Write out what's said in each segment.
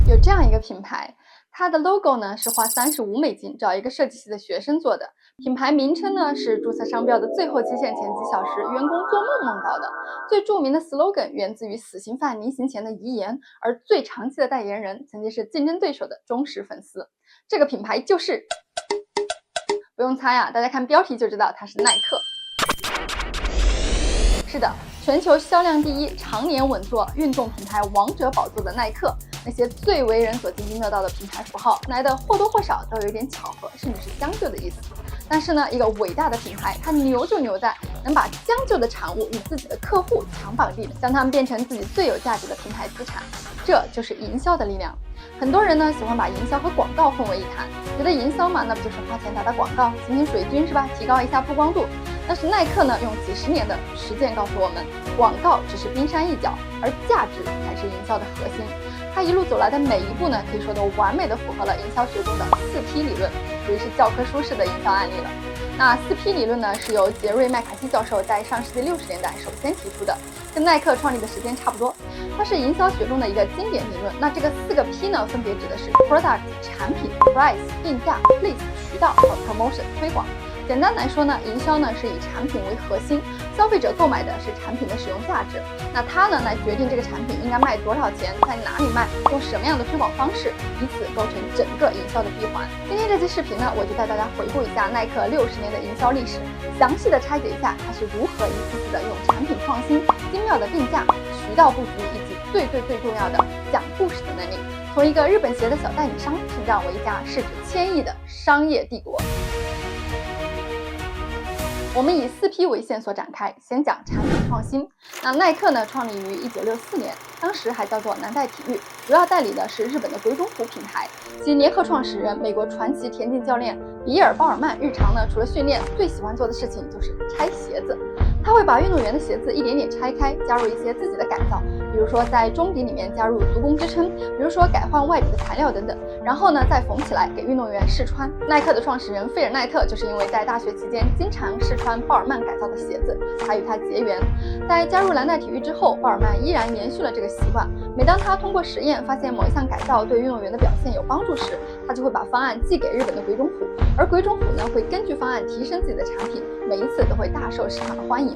有这样一个品牌，它的 logo 呢是花$35找一个设计系的学生做的，品牌名称呢是注册商标的最后期限前几小时员工做梦梦到的。最著名的 slogan 源自于死刑犯临刑前的遗言，而最长期的代言人曾经是竞争对手的忠实粉丝。这个品牌就是，不用猜啊，大家看标题就知道它是耐克。是的，全球销量第一、常年稳坐运动品牌王者宝座的耐克，那些最为人所津津乐道的品牌符号，来的或多或少都有一点巧合，甚至是将就的意思。但是呢，一个伟大的品牌，它牛就牛在能把将就的产物与自己的客户强绑定，将它们变成自己最有价值的品牌资产。这就是营销的力量。很多人呢喜欢把营销和广告混为一谈，觉得营销嘛，那不就是花钱打打广告，行行水军是吧？提高一下曝光度。但是耐克呢，用几十年的实践告诉我们，广告只是冰山一角，而价值才是营销的核心。它一路走来的每一步呢，可以说都完美的符合了营销学中的4P 理论，属于是教科书式的营销案例了。那4P 理论呢，是由杰瑞麦卡锡教授在上世纪60年代首先提出的，跟耐克创立的时间差不多。它是营销学中的一个经典理论。那这个4个 P 呢，分别指的是 product 产品、price 定价、place 渠道和 promotion 推广。简单来说呢，营销呢是以产品为核心，消费者购买的是产品的使用价值，那它呢来决定这个产品应该卖多少钱，在哪里卖，用什么样的推广方式，以此构成整个营销的闭环。今天这期视频呢，我就带大家回顾一下耐克60年的营销历史，详细的拆解一下它是如何一次次的用产品创新、精妙的定价、渠道布局以及最重要的讲故事的能力，从一个日本鞋的小代理商成长为一家市值1000亿的商业帝国。我们以4P 为线索展开，先讲产品创新。那耐克呢，创立于1964年，当时还叫做南代体育，主要代理的是日本的鬼冢虎品牌。其联合创始人、美国传奇田径教练比尔·鲍尔曼，日常呢除了训练，最喜欢做的事情就是拆鞋子。他会把运动员的鞋子一点点拆开，加入一些自己的改造，比如说在中底里面加入足弓支撑，比如说改换外底的材料等等，然后呢再缝起来给运动员试穿。耐克的创始人费尔奈特就是因为在大学期间经常试穿鲍尔曼改造的鞋子，才与他结缘。在加入蓝带体育之后，鲍尔曼依然延续了这个习惯。每当他通过实验发现某一项改造对运动员的表现有帮助时，他就会把方案寄给日本的鬼冢虎，而鬼冢虎呢会根据方案提升自己的产品，每一次都会大受市场的欢迎。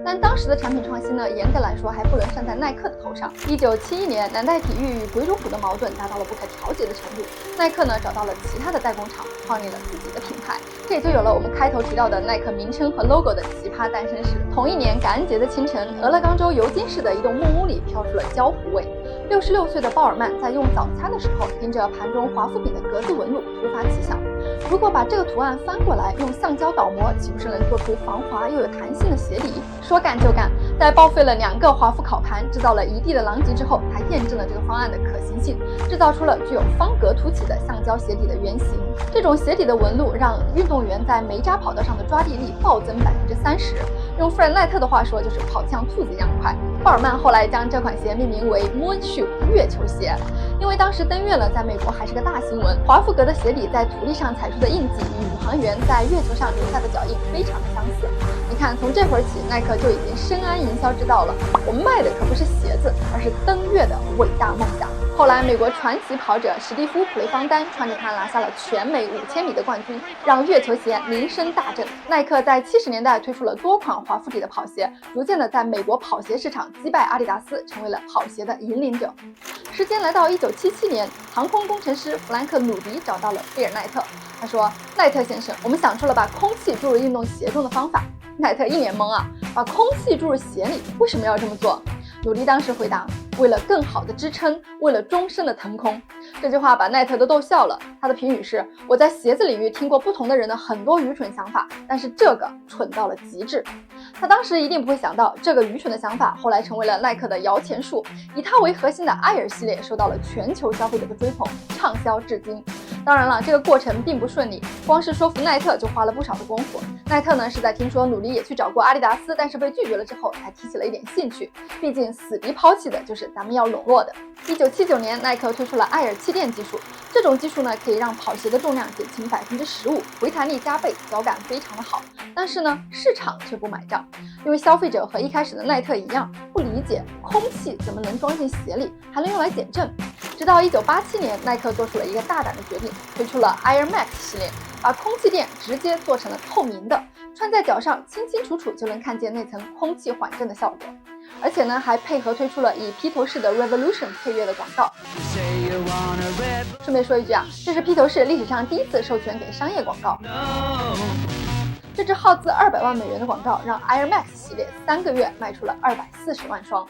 但当时的产品创新呢，严格来说还不能算在耐克的头上。1971年，南代体育与鬼冢虎的矛盾达到了不可调节的程度，耐克呢找到了其他的代工厂，创立了自己的品牌，这也就有了我们开头提到的耐克名称和 logo 的奇葩诞生史。同一年感恩节的清晨，俄勒冈州尤金市的一栋木屋里飘出了焦糊味。66岁的鲍尔曼在用早餐的时候，盯着盘中华夫饼的格子纹路，突发奇想：如果把这个图案翻过来，用橡胶倒模，岂不是能做出防滑又有弹性的鞋底？说干就干，在报废了2个华夫烤盘，制造了一地的狼藉之后，他验证了这个方案的可行性，制造出了具有方格凸起的橡胶鞋底的原型。这种鞋底的纹路让运动员在煤渣跑道上的抓地力暴增30%，用费尔奈特的话说，就是跑得像兔子一样快。鲍尔曼后来将这款鞋命名为 Moon Shoe 月球鞋，因为当时登月了，在美国还是个大新闻。华夫格的鞋底在土地上踩出的印记与宇航员在月球上留下的脚印非常的相似。你看，从这会儿起，耐克就已经深谙营销之道了。我们卖的可不是鞋子，而是登月的伟大梦想。后来，美国传奇跑者史蒂夫·普雷方丹穿着它拿下了全美5000米的冠军，让月球鞋名声大振。耐克在70年代推出了多款华夫底的跑鞋，逐渐的在美国跑鞋市场击败阿迪达斯，成为了跑鞋的引领者。时间来到1977年，航空工程师弗兰克·鲁迪找到了费尔奈特，他说：“奈特先生，我们想出了把空气注入运动鞋中的方法。”奈特一脸懵啊，把空气注入鞋里，为什么要这么做？鲁迪当时回答：“为了更好的支撑，为了终身的腾空。”这句话把奈特都逗笑了。他的评语是：“我在鞋子领域听过不同的人的很多愚蠢想法，但是这个蠢到了极致。”他当时一定不会想到，这个愚蠢的想法后来成为了耐克的摇钱树。以他为核心的艾尔系列受到了全球消费者的追捧，畅销至今。当然了，这个过程并不顺利，光是说服奈特就花了不少的功夫。奈特呢是在听说努力也去找过阿迪达斯，但是被拒绝了之后，才提起了一点兴趣。毕竟死敌抛弃的就是咱们要笼络的。1979年，耐克推出了艾尔气垫技术，这种技术呢可以让跑鞋的重量减轻15%，回弹力加倍，脚感非常的好。但是呢，市场却不买账，因为消费者和一开始的耐特一样，不理解空气怎么能装进鞋里，还能用来减震。直到1987年，耐克做出了一个大胆的决定，推出了 Air Max 系列，把空气垫直接做成了透明的，穿在脚上清清楚楚就能看见那层空气缓震的效果。而且呢，还配合推出了以披头士的 Revolution 配乐的广告。顺便说一句啊，这是披头士历史上第一次授权给商业广告。这支耗资200万美元的广告，让 Air Max 系列3个月卖出了240万双。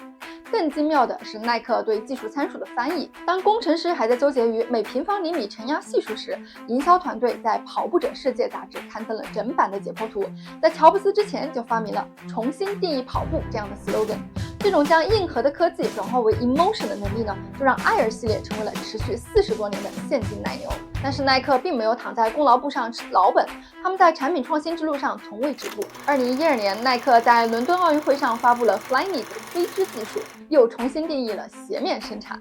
更精妙的是耐克对技术参数的翻译。当工程师还在纠结于每平方厘米承压系数时，营销团队在《跑步者世界》杂志刊登了整版的解剖图。在乔布斯之前就发明了重新定义跑步这样的 slogan。这种将硬核的科技转化为 emotion 的能力呢，就让艾尔系列成为了持续40多年的现金奶牛。但是耐克并没有躺在功劳簿上吃老本，他们在产品创新之路上从未止步。2012年，耐克在伦敦奥运会上发布了 Flyknit 飞织技术，又重新定义了鞋面生产。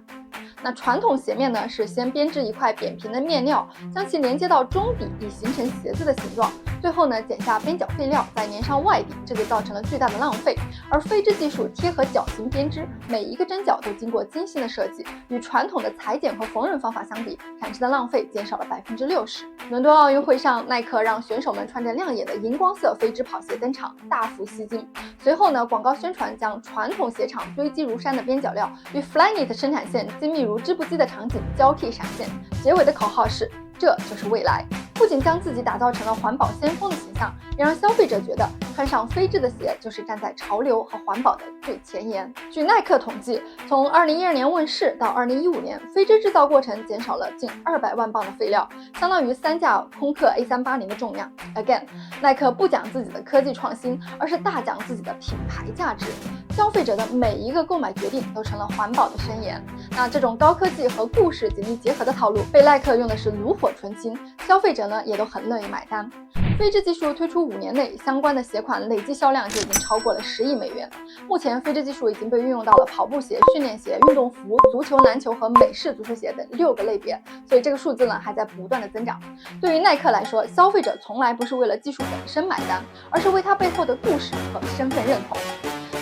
那传统鞋面呢，是先编织一块扁平的面料，将其连接到中底，以形成鞋子的形状。最后呢，剪下边角废料，再粘上外底，这就造成了巨大的浪费。而飞织技术贴合脚型编织，每一个针脚都经过精心的设计，与传统的裁剪和缝纫方法相比，产生的浪费减少了60%。伦敦奥运会上，耐克让选手们穿着亮眼的荧光色飞织跑鞋登场，大幅吸睛。随后呢，广告宣传将传统鞋厂堆积如山的边角料与 Flyknit 生产线精密如织布机的场景交替闪现。结尾的口号是：这就是未来。不仅将自己打造成了环保先锋的形象，也让消费者觉得穿上飞织的鞋就是站在潮流和环保的最前沿。据耐克统计，从2012年问世到2015年，飞织制造过程减少了近200万磅的废料，相当于3架空客 A380 的重量。Again， 耐克不讲自己的科技创新，而是大讲自己的品牌价值。消费者的每一个购买决定都成了环保的宣言。那这种高科技和故事紧密结合的套路，被耐克用的是炉火纯青，消费者呢也都很乐意买单。飞织技术推出5年内，相关的鞋款累计销量就已经超过了10亿美元。目前，飞织技术已经被运用到了跑步鞋、训练鞋、运动服、足球、篮球和美式足球鞋等6个类别，所以这个数字呢还在不断的增长。对于耐克来说，消费者从来不是为了技术本身买单，而是为它背后的故事和身份认同。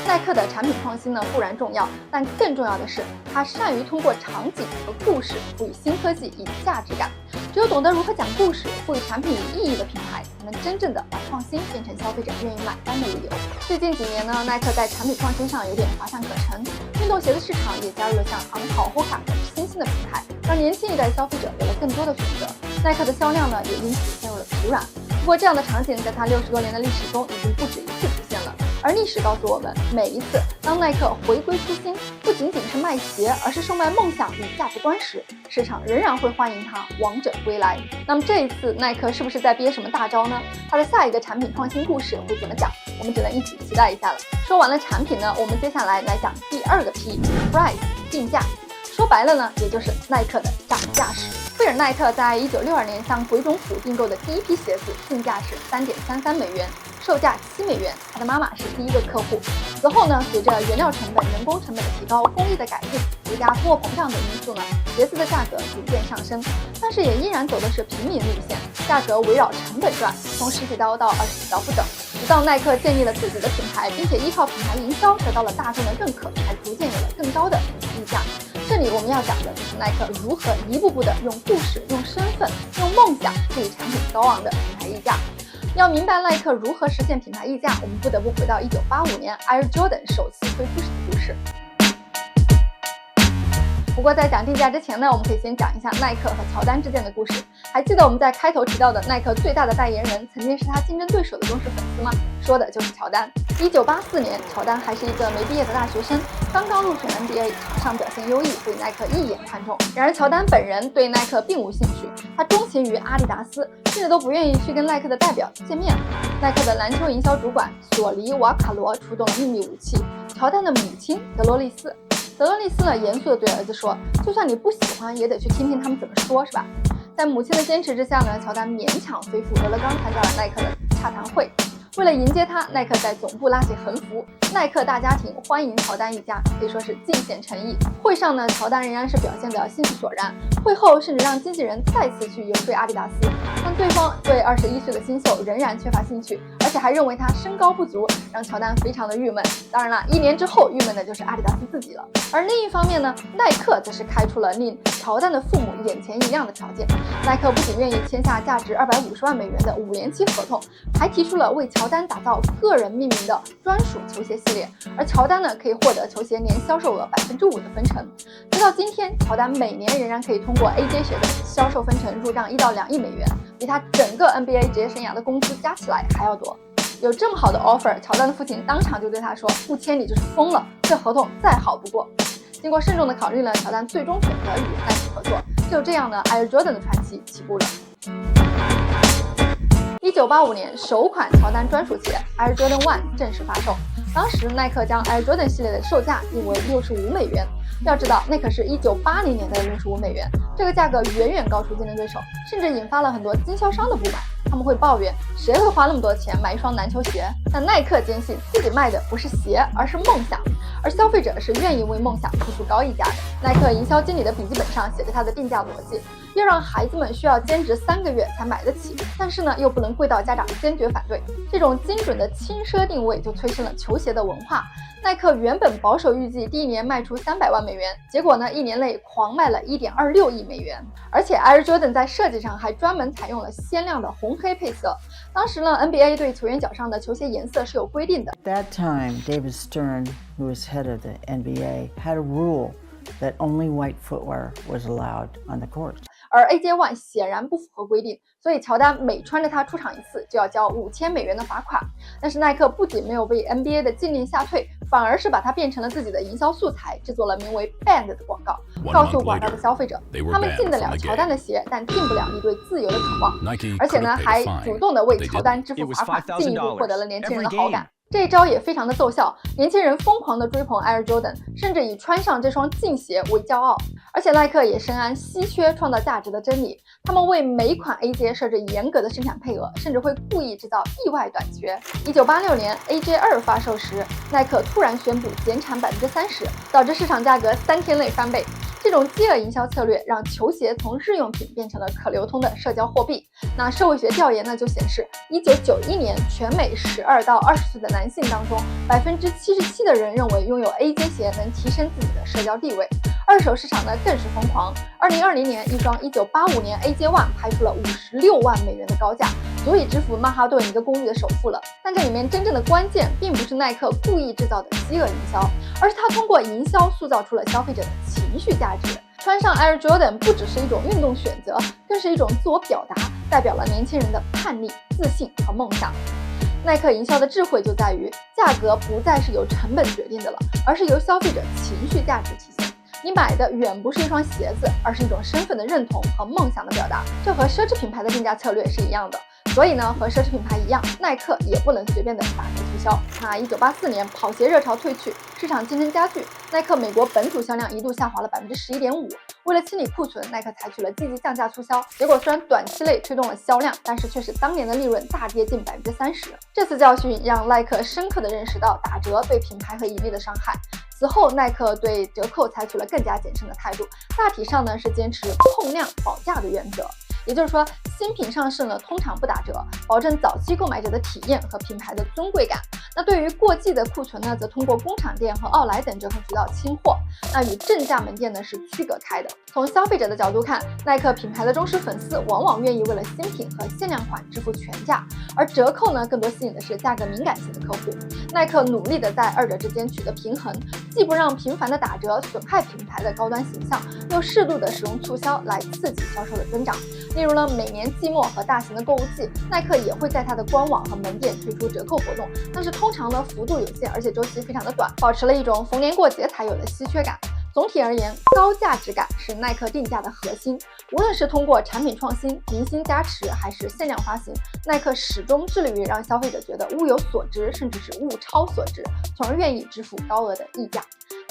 耐克的产品创新呢固然重要，但更重要的是，它善于通过场景和故事赋予新科技以价值感。只有懂得如何讲故事，赋予产品以意义的品牌，才能真正的把创新变成消费者愿意买单的理由。最近几年呢，耐克在产品创新上有点乏善可陈，运动鞋的市场也加入了像昂跑、Hoka 等新兴的品牌，让年轻一代消费者有了更多的选择。耐克的销量呢也因此陷入了疲软。不过这样的场景在它60多年的历史中已经不止一次出现了。而历史告诉我们，每一次当耐克回归初心，不仅仅是卖鞋，而是售卖梦想与价值观时，市场仍然会欢迎它王者归来。那么这一次，耐克是不是在憋什么大招呢？它的下一个产品创新故事会怎么讲？我们只能一起期待一下了。说完了产品呢，我们接下来讲第2个 P Price 定价。说白了呢，也就是耐克的涨价史。菲尔奈特在1962年向鬼冢府订购的第一批鞋子定价是3.33美元，售价7美元。他的妈妈是第一个客户。此后呢，随着原料成本、人工成本的提高、工艺的改进，叠加通货膨胀等因素呢，鞋子的价格逐渐上升，但是也依然走的是平民路线，价格围绕成本赚，从10几刀到20几刀不等。直到耐克建立了自己的品牌，并且依靠品牌营销得到了大众的认可，才逐渐有了更高的溢价。这里我们要讲的就是耐克如何一步步的用故事、用身份、用梦想赋予产品高昂的品牌溢价。要明白耐克如何实现品牌溢价，我们不得不回到1985年 Air Jordan 首次推出时的故事。不过在讲定价之前呢，我们可以先讲一下耐克和乔丹之间的故事。还记得我们在开头提到的耐克最大的代言人曾经是他竞争对手的忠实粉丝吗？说的就是乔丹。1984年，乔丹还是一个没毕业的大学生，刚刚入选 NBA， 场上表现优异，被耐克一眼看中。然而乔丹本人对耐克并无兴趣，他钟情于阿迪达斯，甚至都不愿意去跟耐克的代表见面。耐克的篮球营销主管索尼瓦卡罗出动了秘密武器——乔丹的母亲德罗丽丝。德罗丽丝呢，严肃地对儿子说：“就算你不喜欢，也得去听听他们怎么说，是吧？”在母亲的坚持之下呢，乔丹勉强飞赴俄勒冈参加了耐克的洽谈会。为了迎接他，耐克在总部拉起横幅，耐克大家庭欢迎乔丹一家，可以说是尽显诚意。会上呢，乔丹仍然是表现得兴趣索然，会后甚至让经纪人再次去游说阿迪达斯，但对方对21岁的新秀仍然缺乏兴趣，而且还认为他身高不足，让乔丹非常的郁闷。当然了，1年之后郁闷的就是阿迪达斯自己了。而另一方面呢，耐克则是开出了令乔丹的父母眼前一亮的条件。耐克不仅愿意签下价值250万美元的5年期合同，还提出了为乔丹打造个人命名的专属球鞋系列，而乔丹呢可以获得球鞋年销售额5%的分成。直到今天，乔丹每年仍然可以通过 AJ 鞋的销售分成入账1到2亿美元，比他整个 NBA 职业生涯的工资加起来还要多。有这么好的 offer， 乔丹的父亲当场就对他说：“不签你就是疯了，这合同再好不过。”经过慎重的考虑呢，乔丹最终选择与耐克合作，就这样呢 ，Air Jordan 的传奇起步了。1985年，首款乔丹专属鞋 Air Jordan 1正式发售。当时耐克将 Air Jordan 系列的售价定为65美元。要知道，那可是1980年的65美元，这个价格远远高出竞争对手，甚至引发了很多经销商的不满。他们会抱怨，谁会花那么多钱买一双篮球鞋？但耐克坚信自己卖的不是鞋，而是梦想，而消费者是愿意为梦想付出高溢价的。耐克营销经理的笔记本上写着他的定价逻辑，要让孩子们需要兼职3个月才买得起，但是呢又不能贵到家长坚决反对。这种精准的轻奢定位就催生了球鞋的文化。耐克原本保守预计第1年卖出300万美元，结果呢1年内狂卖了1.26亿美元。而且 Air Jordan 在设计上还专门采用了鲜亮的红黑配色。当时呢 NBA 对球员脚上的球鞋颜色是有规定的。At that time, David Stern, who was head of the NBA, had a rule that only white footwear was allowed on the court. 而 AJ1 显然不符合规定，所以乔丹每穿着它出场一次就要交5000美元的罚款。但是耐克不仅没有被 NBA 的禁令吓退，反而是把它变成了自自己的营销素材，制作了名为 Band 的广告，告诉广大的消费者，他们进得了乔丹的鞋，但进不了你对自由的渴望。而且呢，还主动的为乔丹支付罚款，进一步获得了年轻人的好感。这一招也非常的奏效，年轻人疯狂的追捧 Air Jordan， 甚至以穿上这双劲鞋为骄傲。而且耐克也深谙稀缺创造价值的真理，他们为每款 AJ 设置严格的生产配额，甚至会故意制造意外短缺。1986年 AJ2 发售时，耐克突然宣布减产30%，导致市场价格3天内翻倍。这种饥饿营销策略让球鞋从日用品变成了可流通的社交货币。那社会学调研呢就显示，1991年全美12到20岁的男性当中，77%的人认为拥有 AJ 鞋能提升自己的社交地位。二手市场呢更是疯狂，2020年一双1985年 AJ1 拍出了56万美元的高价，足以支付曼哈顿一个公寓的首付了。但这里面真正的关键并不是耐克故意制造的饥饿营销，而是他通过营销塑造出了消费者的情绪价值。穿上 Air Jordan 不只是一种运动选择，更是一种自我表达，代表了年轻人的叛逆、自信和梦想。耐克营销的智慧就在于，价格不再是由成本决定的了，而是由消费者情绪价值体现。你买的远不是一双鞋子，而是一种身份的认同和梦想的表达，这和奢侈品牌的定价策略是一样的。所以呢，和奢侈品牌一样，耐克也不能随便的打折促销。那1984年跑鞋热潮退去，市场竞争加剧，耐克美国本土销量一度下滑了11.5%。为了清理库存，耐克采取了积极降价促销，结果虽然短期内推动了销量，但是却使当年的利润大跌近30%。这次教训让耐克深刻地认识到打折对品牌和盈利的伤害。此后，耐克对折扣采取了更加谨慎的态度，大体上呢是坚持控量保价的原则。也就是说，新品上市呢通常不打折，保证早期购买者的体验和品牌的尊贵感。那对于过季的库存呢，则通过工厂店和奥莱等折扣渠道清货，那与正价门店呢是区隔开的。从消费者的角度看，耐克品牌的忠实粉丝往往愿意为了新品和限量款支付全价，而折扣呢更多吸引的是价格敏感型的客户。耐克努力的在二者之间取得平衡，既不让频繁的打折损害品牌的高端形象，又适度的使用促销来刺激销售的增长。例如呢，每年季末和大型的购物季，耐克也会在它的官网和门店推出折扣活动，但是通常呢幅度有限，而且周期非常的短，保持了一种逢年过节才有的稀缺感。总体而言，高价值感是耐克定价的核心。无论是通过产品创新、明星加持，还是限量发行，耐克始终致力于让消费者觉得物有所值，甚至是物超所值，从而愿意支付高额的溢价。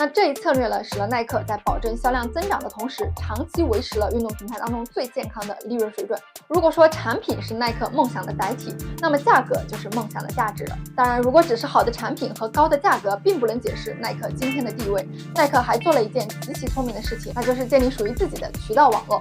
那这一策略呢，使了耐克在保证销量增长的同时，长期维持了运动品牌当中最健康的利润水准。如果说产品是耐克梦想的载体，那么价格就是梦想的价值了。当然，如果只是好的产品和高的价格并不能解释耐克今天的地位，耐克还做了一件极其聪明的事情，那就是建立属于自己的渠道网络。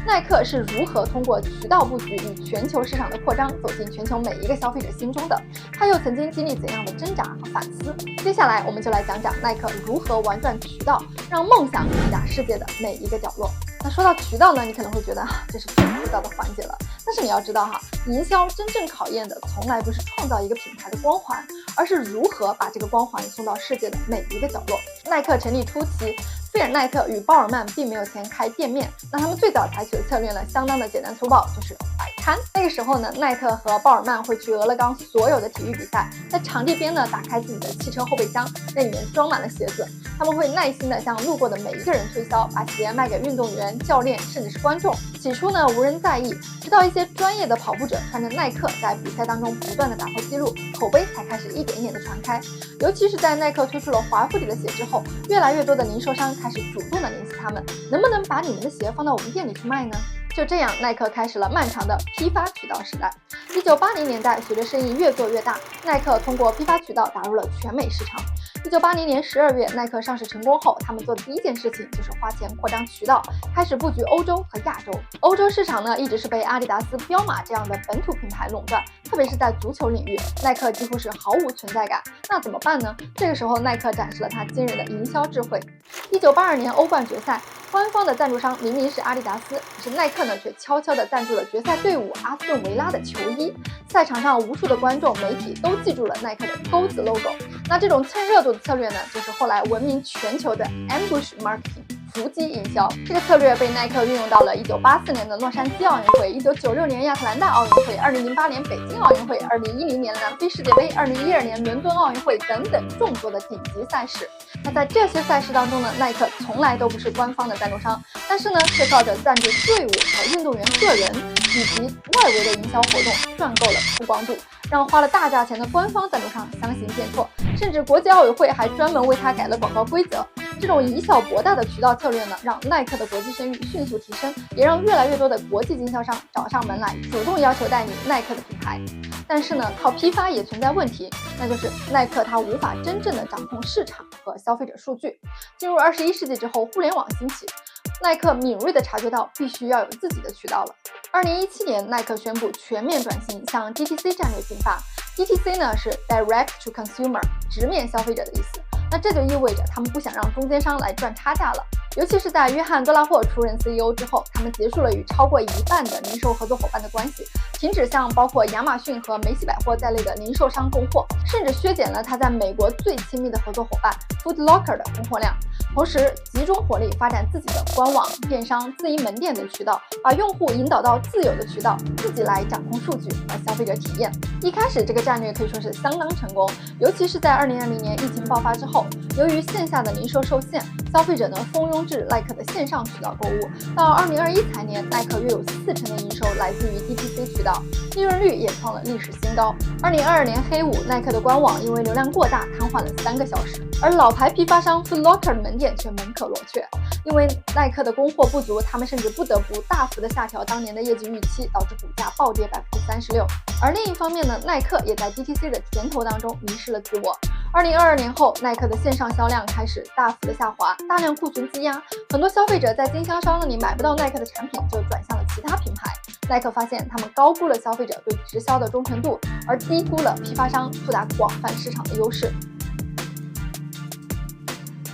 耐克是如何通过渠道布局与全球市场的扩张走进全球每一个消费者心中的？他又曾经经历怎样的挣扎和反思？接下来我们就来讲讲耐克如何玩转渠道，让梦想抵达世界的每一个角落。那说到渠道呢，你可能会觉得这是最枯燥的环节了。但是你要知道营销真正考验的从来不是创造一个品牌的光环，而是如何把这个光环送到世界的每一个角落。耐克成立初期，菲尔奈特与鲍尔曼并没有钱开店面，那他们最早采取的策略呢，相当的简单粗暴，就是摆摊。那个时候呢，耐特和鲍尔曼会去俄勒冈所有的体育比赛，在场地边呢打开自己的汽车后备箱，那里面装满了鞋子。他们会耐心的向路过的每一个人推销，把鞋卖给运动员、教练，甚至是观众。起初呢，无人在意，直到一些专业的跑步者穿着耐克在比赛当中不断的打破纪录，口碑才开始一点一点的传开。尤其是在耐克推出了华夫底的鞋之后，越来越多的零售商开始主动的联系他们，能不能把你们的鞋放到我们店里去卖呢？就这样，耐克开始了漫长的批发渠道时代。1980年代，随着生意越做越大，耐克通过批发渠道打入了全美市场。1980年12月，耐克上市成功后，他们做的第一件事情就是花钱扩张渠道，开始布局欧洲和亚洲。欧洲市场呢，一直是被阿迪达斯、彪马这样的本土品牌垄断，特别是在足球领域，耐克几乎是毫无存在感。那怎么办呢？这个时候，耐克展示了他惊人的营销智慧。1982年欧冠决赛，官方的赞助商明明是阿迪达斯，可是耐克呢却悄悄地赞助了决赛队伍阿斯顿维拉的球衣。赛场上无数的观众、媒体都记住了耐克的钩子 logo。那这种蹭热度的策略呢，就是后来闻名全球的 ambush marketing。伏击营销这个策略被耐克运用到了1984年的洛杉矶奥运会、1996年亚特兰大奥运会、2008年北京奥运会、2010年南非世界杯、2012年伦敦奥运会等等众多的顶级赛事。那在这些赛事当中呢，耐克从来都不是官方的赞助商，但是呢，却靠着赞助队伍和运动员个人以及外围的营销活动赚够了曝光度，让花了大价钱的官方赞助商相形见绌，甚至国际奥委会还专门为他改了广告规则。这种以小博大的渠道策略呢，让耐克的国际声誉迅速提升，也让越来越多的国际经销商找上门来，主动要求代理耐克的品牌。但是呢，靠批发也存在问题，那就是耐克它无法真正的掌控市场和消费者数据。进入21世纪之后，互联网兴起，耐克敏锐地察觉到必须要有自己的渠道了。2017年，耐克宣布全面转型，向 DTC 战略进发。DTC 呢是 Direct to Consumer， 直面消费者的意思。那这就意味着他们不想让中间商来赚差价了。尤其是在约翰·多拉霍出任 CEO 之后，他们结束了与超过1半的零售合作伙伴的关系，停止向包括亚马逊和梅西百货在内的零售商供货，甚至削减了他在美国最亲密的合作伙伴 Foot Locker 的供货量。同时，集中火力发展自己的官网、电商、自营门店等渠道，把用户引导到自有的渠道，自己来掌控数据和消费者体验。一开始，这个战略可以说是相当成功，尤其是在2020年疫情爆发之后，由于线下的零售受限，消费者呢蜂拥至耐克的线上渠道购物。到2021财年，耐克约有40%的营收来自于 DTC 渠道，利润率也创了历史新高。2022年黑五，耐克的官网因为流量过大瘫痪了3个小时，而老牌批发商 Foot Locker 的门店却门可罗雀。因为耐克的供货不足，他们甚至不得不大幅的下调当年的业绩预期，导致股价暴跌36%。而另一方面呢，耐克也在 DTC 的甜头当中迷失了自我。2022年后，耐克的线上销量开始大幅的下滑，大量库存积压，很多消费者在经销商那里买不到耐克的产品，就转向了其他品牌。耐克发现他们高估了消费者对直销的忠诚度，而低估了批发商触达广泛市场的优势。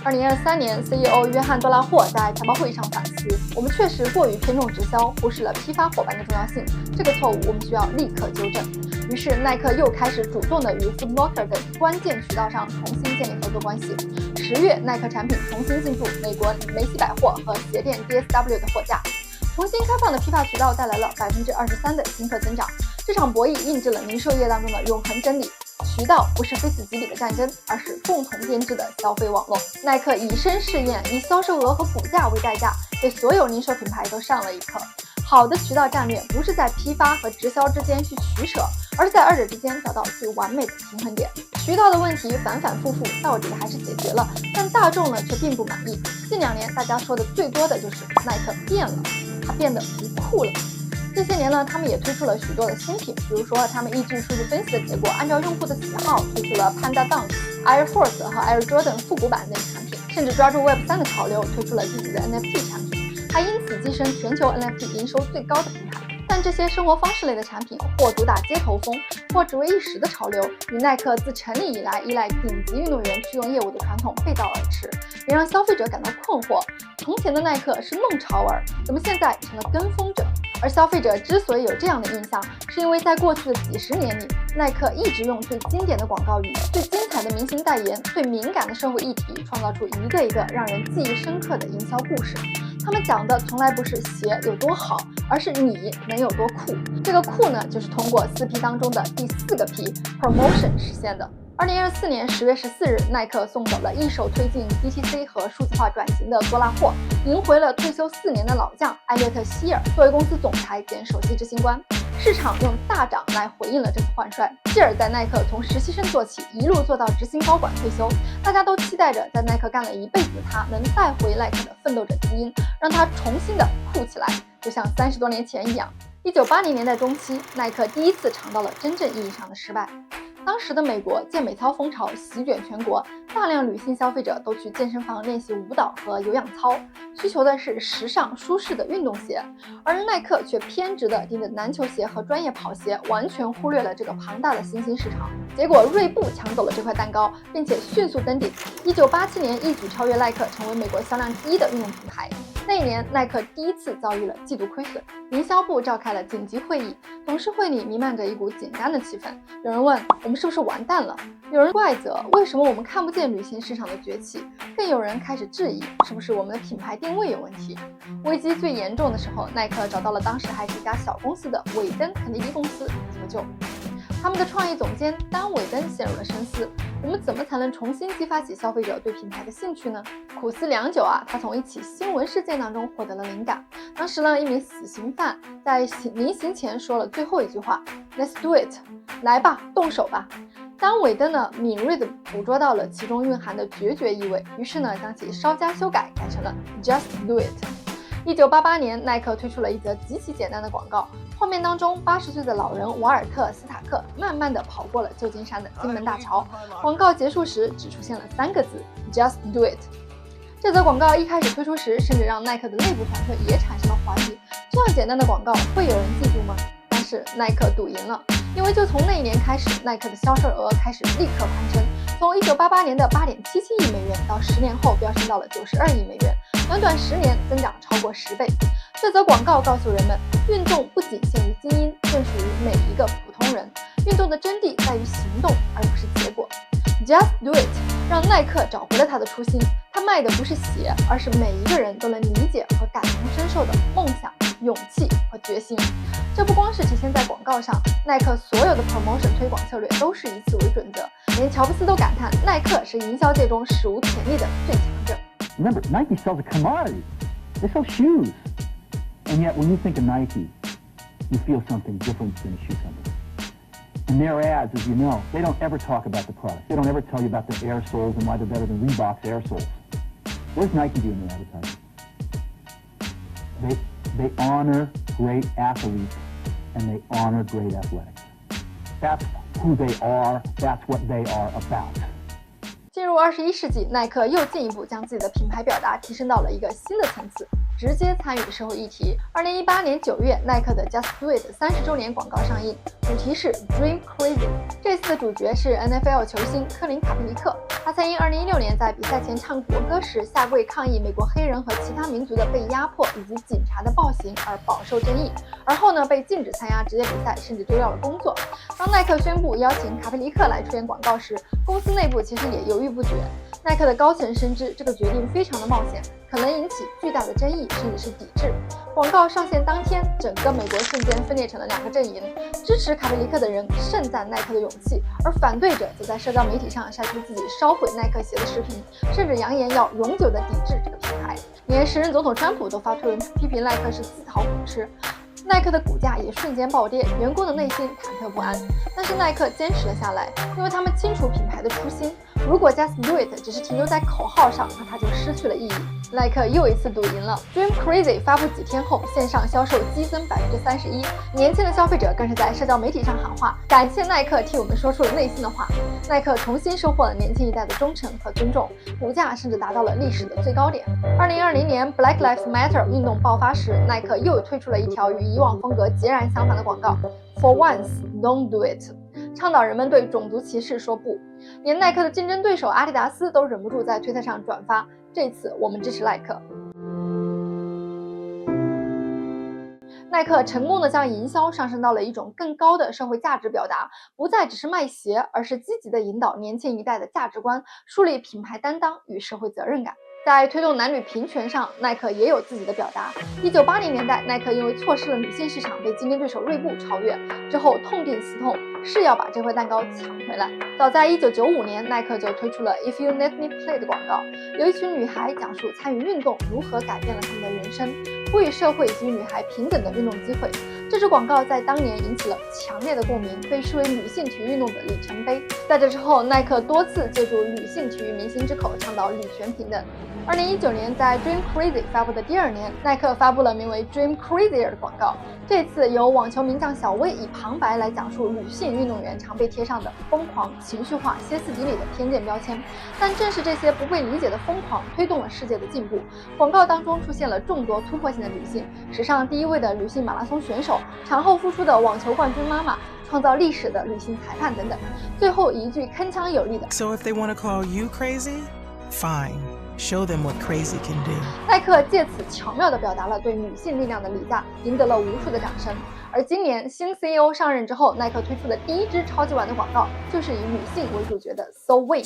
2023年 CEO 约翰·多拉霍在财报会议上反思，我们确实过于偏重直销，忽视了批发伙伴的重要性，这个错误我们需要立刻纠正。于是耐克又开始主动的与 Foot Locker 等关键渠道上重新建立合作关系。10月，耐克产品重新进驻美国梅西百货和鞋店 DSW 的货架。重新开放的批发渠道带来了23%的新客增长。这场博弈印证了零售业当中的永恒真理：渠道不是非此即彼的战争，而是共同编织的消费网络。耐克以身试验，以销售额和股价为代价，给所有零售品牌都上了一课。好的渠道战略不是在批发和直销之间去取舍，而是在二者之间找到最完美的平衡点。渠道的问题反反复复，到底还是解决了，但大众呢却并不满意。近2年大家说的最多的就是耐克变了，它变得不酷了。这些年呢，他们也推出了许多的新品，比如说他们依据数据分析的结果，按照用户的喜好推出了 Panda Dunk、Air Force 和 Air Jordan 复古版等产品，甚至抓住 Web3 的潮流，推出了自己的 NFT 产品，还因此跻身全球 NFT 营收最高的品牌。但这些生活方式类的产品，或主打街头风，或只为一时的潮流，与耐克自成立以来依赖顶级运动员驱动业务的传统背道而驰，也让消费者感到困惑。从前的耐克是弄潮儿，怎么现在成了跟风者？而消费者之所以有这样的印象，是因为在过去的几十年里，耐克一直用最经典的广告语、最精彩的明星代言、最敏感的社会议题，创造出一个一个让人记忆深刻的营销故事。他们讲的从来不是鞋有多好，而是你能有多酷。这个酷呢，就是通过4P 当中的第4个 P promotion 实现的。2024年10月14日，耐克送走了一手推进 DTC 和数字化转型的多拉霍，迎回了退休4年的老将艾略特·希尔作为公司总裁兼首席执行官。市场用大涨来回应了这次换帅。希尔在耐克从实习生做起，一路做到执行高管退休，大家都期待着在耐克干了一辈子的他能带回耐克的奋斗者基因，让他重新的酷起来，就像30多年前一样。1980年代中期，耐克第一次尝到了真正意义上的失败。当时的美国健美操风潮席卷全国，大量女性消费者都去健身房练习舞蹈和有氧操，需求的是时尚舒适的运动鞋，而耐克却偏执地盯着篮球鞋和专业跑鞋，完全忽略了这个庞大的新兴市场。结果锐步抢走了这块蛋糕，并且迅速登顶。1987年一举超越耐克，成为美国销量第1的运动品牌。那一年，耐克第一次遭遇了季度亏损，营销部召开了紧急会议，董事会里弥漫着一股紧张的气氛。有人问我们是不是完蛋了，有人怪责为什么我们看不见旅行市场的崛起，更有人开始质疑是不是我们的品牌定位有问题。危机最严重的时候，耐克找到了当时还是一家小公司的韦登肯尼迪公司求救。他们的创意总监丹·韦登陷入了深思，我们怎么才能重新激发起消费者对品牌的兴趣呢？苦思良久啊，他从一起新闻事件当中获得了灵感。当时呢，一名死刑犯在临刑前说了最后一句话 ：“Let's do it， 来吧，动手吧。”丹·韦登呢，敏锐地捕捉到了其中蕴含的决绝意味，于是呢，将其稍加修改，改成了 “Just do it”。1988年，耐克推出了一则极其简单的广告，画面当中80岁的老人瓦尔特·斯塔克慢慢地跑过了旧金山的金门大桥。广告结束时只出现了3个字 ：“Just do it”。这则广告一开始推出时，甚至让耐克的内部团队也产生了怀疑：这样简单的广告会有人记住吗？但是耐克赌赢了，因为就从那一年开始，耐克的销售额开始立刻攀升，从1988年的8.77亿美元到10年后飙升到了92亿美元。短10年增长超过10倍。这则广告告诉人们，运动不仅限于精英，更属于每一个普通人。运动的真谛在于行动，而不是结果。Just do it， 让耐克找回了他的初心。他卖的不是鞋，而是每一个人都能理解和感同身受的梦想、勇气和决心。这不光是体现在广告上，耐克所有的 promotion 推广策略都是以此为准则。连乔布斯都感叹，耐克是营销界中史无前例的最强者。Remember, Nike sells a commodity. They sell shoes. And yet, when you think of Nike, you feel something different than a shoe company. In their ads, as you know, they don't ever talk about the product. They don't ever tell you about their air soles and why they're better than Reebok's air soles. What does Nike do in their advertising? They honor great athletes and they honor great athletics. That's who they are. That's what they are about. 进入21世纪，耐克又进一步将自己的品牌表达提升到了一个新的层次，直接参与社会议题。2018年9月，耐克的 Just Do It 30周年广告上映，主题是 Dream Crazy。这次的主角是 NFL 球星科林·卡佩尼克，他曾因2016年在比赛前唱国歌时下跪抗议美国黑人和其他民族的被压迫以及警察的暴行而饱受争议，而后呢被禁止参加职业比赛，甚至丢掉了工作。当耐克宣布邀请卡佩尼克来出演广告时，公司内部其实也犹豫不决。耐克的高层深知这个决定非常的冒险，可能引起巨大的争议，甚至是抵制。广告上线当天，整个美国瞬间分裂成了2个阵营，支持卡佩尼克的人盛赞耐克的勇气，而反对者则在社交媒体上晒出自己烧毁耐克鞋的视频，甚至扬言要永久的抵制这个品牌。连时任总统川普都发推文批评耐克是自讨苦吃。耐克的股价也瞬间暴跌，员工的内心忐忑不安。但是耐克坚持了下来，因为他们清楚品牌的初心。如果 Just Do It 只是停留在口号上，那它就失去了意义。耐克又一次赌赢了。Dream Crazy 发布几天后，线上销售激增31%，年轻的消费者更是在社交媒体上喊话：“感谢耐克替我们说出了内心的话。”耐克重新收获了年轻一代的忠诚和尊重，股价甚至达到了历史的最高点。2020年 Black Lives Matter 运动爆发时，耐克又推出了一条与以往风格截然相反的广告 ：For once, don't do it。倡导人们对种族歧视说不，连耐克的竞争对手阿迪达斯都忍不住在推特上转发：“这次我们支持耐克。”耐克成功地将营销上升到了一种更高的社会价值表达，不再只是卖鞋，而是积极地引导年轻一代的价值观，树立品牌担当与社会责任感。在推动男女平权上，耐克也有自己的表达。1980年代，耐克因为错失了女性市场，被竞争对手锐步超越，之后痛定思痛，是要把这块蛋糕抢回来。早在1995年，耐克就推出了 If You Let Me Play 的广告，有一群女孩讲述参与运动如何改变了她们的人生，呼吁社会给予女孩平等的运动机会。这支广告在当年引起了强烈的共鸣，被视为女性体育运动的里程碑。在这之后，耐克多次借助女性体育明星之口倡导女权平等。2019年，在 Dream Crazy 发布的第2年，耐克发布了名为 Dream Crazier 的广告。这次由网球名将小威以旁白来讲述女性运动员常被贴上的疯狂、情绪化、歇斯底里的偏见标签。但正是这些不被理解的疯狂，推动了世界的进步。广告当中出现了众多突破性的女性，史上第1位的女性马拉松选手，产后复出的网球冠军妈妈，创造历史的女性裁判等等。最后一句铿锵有力的 So if they want to call you crazy, fine. Show them what crazy can do. 耐克借此巧妙地表达了对女性力量的礼赞，赢得了无数的掌声。而今年新 CEO 上任之后，耐克推出的第1支超级碗的广告就是以女性为主角的 So Win。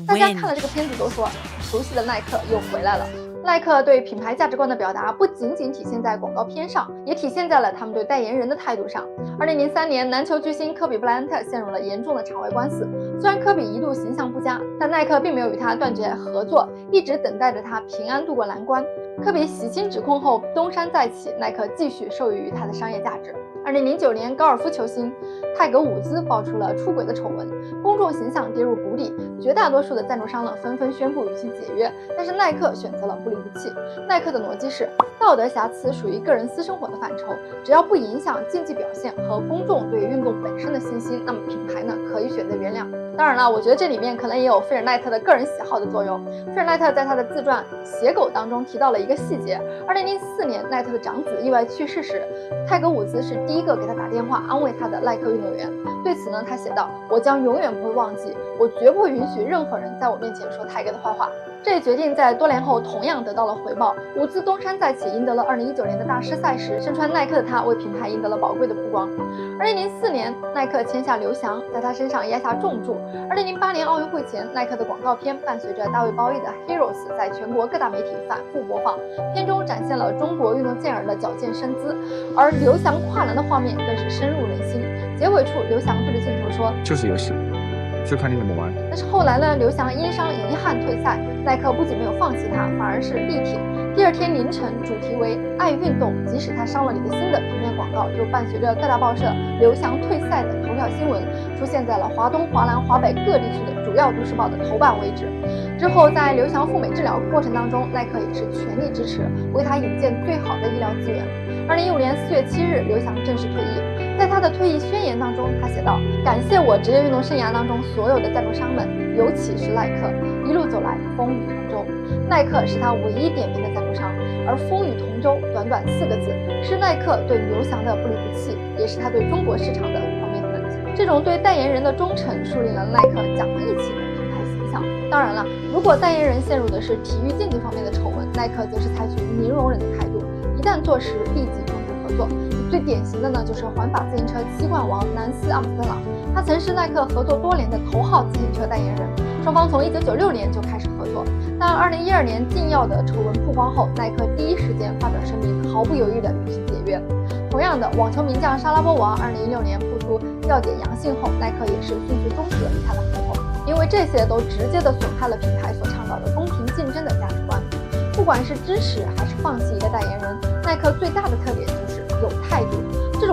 大家看了这个片子都说，熟悉的耐克又回来了。耐克对品牌价值观的表达不仅仅体现在广告片上，也体现在了他们对代言人的态度上。2003年，篮球巨星科比布莱恩特陷入了严重的肠胃官司。虽然科比一度形象不佳，但耐克并没有与他断绝合作，一直等待着他平安度过难关。科比洗清指控后东山再起，耐克继续受益于他的商业价值。2009年，高尔夫球星泰格伍兹爆出了出轨的丑闻，公众形象跌入谷底，绝大多数的赞助商纷纷宣布与其解约，但是耐克选择了不离不弃。耐克的逻辑是，道德瑕疵属于个人私生活的范畴，只要不影响竞技表现和公众对运动本身的信心，那么品牌呢可以选择原谅。当然了，我觉得这里面可能也有菲尔奈特的个人喜好的作用。菲尔奈特在他的自传《写狗》当中提到了一个细节：2004年奈特的长子意外去世时，泰格伍兹是第1个给他打电话安慰他的耐克运动员。对此呢，他写道：“我将永远不会忘记，我绝不会允许任何人在我面前说泰格的坏话。”这一决定在多年后同样得到了回报。伍兹东山再起，赢得了2019年的大师赛时，身穿耐克的他为品牌赢得了宝贵的曝光。2004年，耐克签下刘翔，在他身上压下重注。2008年奥运会前，耐克的广告片伴随着大卫鲍伊的 Heroes 在全国各大媒体反复播放，片中展现了中国运动健儿的矫健身姿，而刘翔跨栏的画面更是深入人心。结尾处，刘翔对着镜头说：“就是游戏，就看你怎么玩。”但是后来呢，刘翔因伤遗憾退赛，耐克不仅没有放弃他，反而是力挺。第2天凌晨，主题为“爱运动，即使它伤了你的心”的平面广告，就伴随着各大报社刘翔退赛的头条新闻，出现在了华东、华南、华北各地区的主要都市报的头版位置。之后，在刘翔赴美治疗过程当中，耐克也是全力支持，为他引荐最好的医疗资源。2015年4月7日，刘翔正式退役。在他的退役宣言当中，他写道：“感谢我职业运动生涯当中所有的赞助商们，尤其是耐克，一路走来风雨同舟。”耐克是他唯一点名的赞助商，而风雨同舟短短4个字，是耐克对刘翔的不离不弃，也是他对中国市场的 commitment。这种对代言人的忠诚，树立了耐克讲义气的品牌形象。当然了，如果代言人陷入的是体育竞技方面的丑闻，耐克则是采取零容忍的态度，一旦坐实立即终止合作。最典型的呢，就是环法自行车7冠王南斯·阿姆斯特朗，他曾是耐克合作多年的头号自行车代言人，双方从1996年就开始合作。但2012年禁药的丑闻曝光后，耐克第一时间发表声明，毫不犹豫地与其解约。同样的，网球名将莎拉波娃2016年复出药检阳性后，耐克也是迅速终止了与他的合同，因为这些都直接地损害了品牌所倡导的公平竞争的价值观。不管是支持还是放弃一个代言人，耐克最大的特点就是有态度。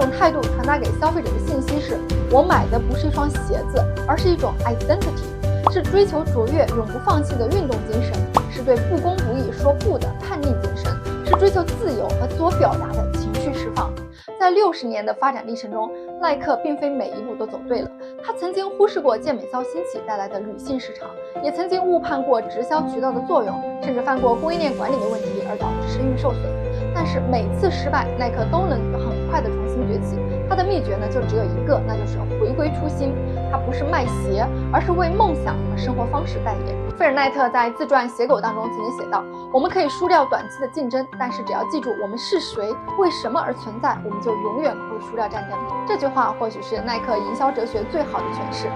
种态度传达给消费者的信息是：我买的不是一双鞋子，而是一种 identity， 是追求卓越、永不放弃的运动精神，是对不公不义说不的叛逆精神，是追求自由和自我表达的情绪释放。在60年的发展历程中，耐克并非每一步都走对了。他曾经忽视过健美操兴起带来的女性市场，也曾经误判过直销渠道的作用，甚至犯过供应链管理的问题，而导致声誉受损。但是每次失败，耐克都能很快的重新崛起。他的秘诀呢，就只有一个，那就是回归初心。他不是卖鞋，而是为梦想和生活方式代言。费尔奈特在自传《写狗》当中曾经写道：我们可以输掉短期的竞争，但是只要记住我们是谁，为什么而存在，我们就永远不会输掉战争。这句话或许是耐克营销哲学最好的诠释。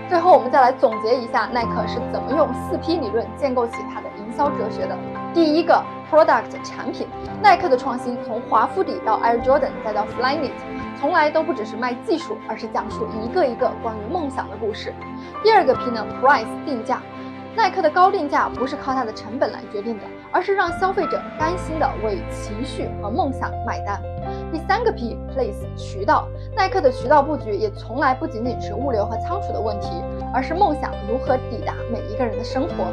最后我们再来总结一下耐克是怎么用4P 理论建构起它的营销哲学的。第一个 product 产品，耐克的创新从华夫底到 Air Jordan 再到 Flyknit， 从来都不只是卖技术，而是讲述一个一个关于梦想的故事。第二个 P 呢 price 定价，耐克的高定价不是靠它的成本来决定的，而是让消费者甘心的为情绪和梦想买单。第三个 P place 渠道，耐克的渠道布局也从来不仅仅是物流和仓储的问题，而是梦想如何抵达每一个人的生活。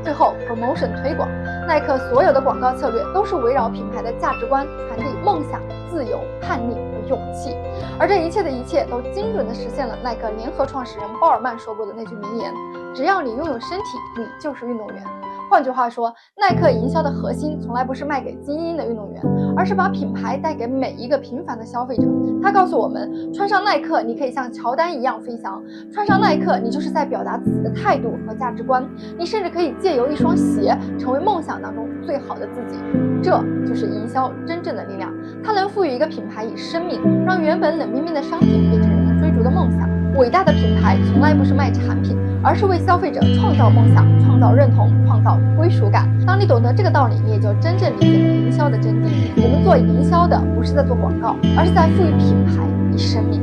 最后 promotion 推广，耐克所有的广告策略都是围绕品牌的价值观，传递梦想、自由、叛逆和勇气。而这一切的一切都精准地实现了耐克联合创始人鲍尔曼说过的那句名言：只要你拥有身体，你就是运动员。换句话说，耐克营销的核心从来不是卖给精英的运动员，而是把品牌带给每一个平凡的消费者。他告诉我们，穿上耐克，你可以像乔丹一样飞翔；穿上耐克，你就是在表达自己的态度和价值观。你甚至可以借由一双鞋，成为梦想当中最好的自己。这就是营销真正的力量，它能赋予一个品牌以生命，让原本冷冰冰的商品变成人们追逐的梦想。伟大的品牌从来不是卖产品，而是为消费者创造梦想，创造认同，创造归属感。当你懂得这个道理，你也就真正理解了营销的真谛。我们做营销的不是在做广告，而是在赋予品牌以生命。